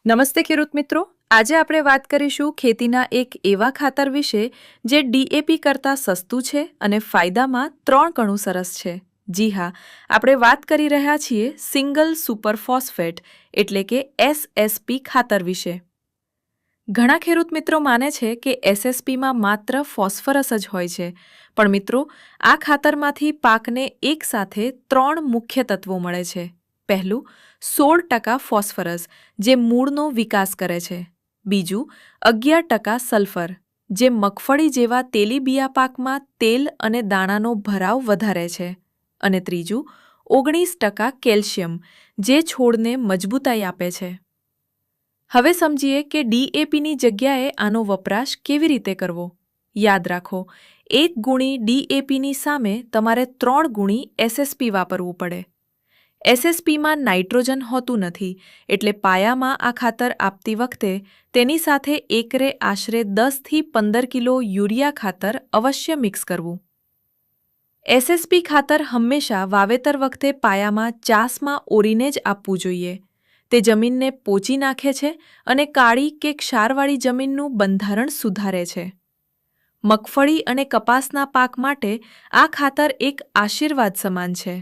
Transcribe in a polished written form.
નમસ્તે ખેડૂત મિત્રો, આજે આપણે વાત કરીશું ખેતીના એક એવા ખાતર વિશે જે ડીએપી કરતાં સસ્તું છે અને ફાયદામાં 3 ગણું સરસ છે. જી હા, આપણે વાત કરી રહ્યા છીએ સિંગલ સુપર ફોસ્ફેટ એટલે કે એસએસપી ખાતર વિશે. ઘણા ખેડૂત મિત્રો માને છે કે એસએસપીમાં માત્ર ફોસ્ફરસ જ હોય છે, પણ મિત્રો આ ખાતરમાંથી પાકને એકસાથે 3 મુખ્ય તત્વો મળે છે. પહેલું 16% ફોસ્ફરસ જે મૂળનો વિકાસ કરે છે. બીજું 11% સલ્ફર જે મગફળી જેવા તેલીબિયા પાકમાં તેલ અને દાણાનો ભરાવ વધારે છે. અને ત્રીજું 19% કેલ્શિયમ જે છોડને મજબૂતાઈ આપે છે. હવે સમજીએ કે ડીએપીની જગ્યાએ આનો વપરાશ કેવી રીતે કરવો. યાદ રાખો, 1 ગુણી ડીએપીની સામે તમારે 3 ગુણી એસએસપી વાપરવું પડે. એસએસપીમાં નાઇટ્રોજન હોતું નથી, એટલે પાયામાં આ ખાતર આપતી વખતે તેની સાથે એકરે આશરે 10થી 15 કિલો યુરિયા ખાતર અવશ્ય મિક્સ કરવું. એસએસપી ખાતર હંમેશા વાવેતર વખતે પાયામાં ચાસમાં ઓરીને જ આપવું જોઈએ. તે જમીનને પોચી નાખે છે અને કાળી કે ક્ષારવાળી જમીનનું બંધારણ સુધારે છે. મગફળી અને કપાસના પાક માટે આ ખાતર એક આશીર્વાદ સમાન છે.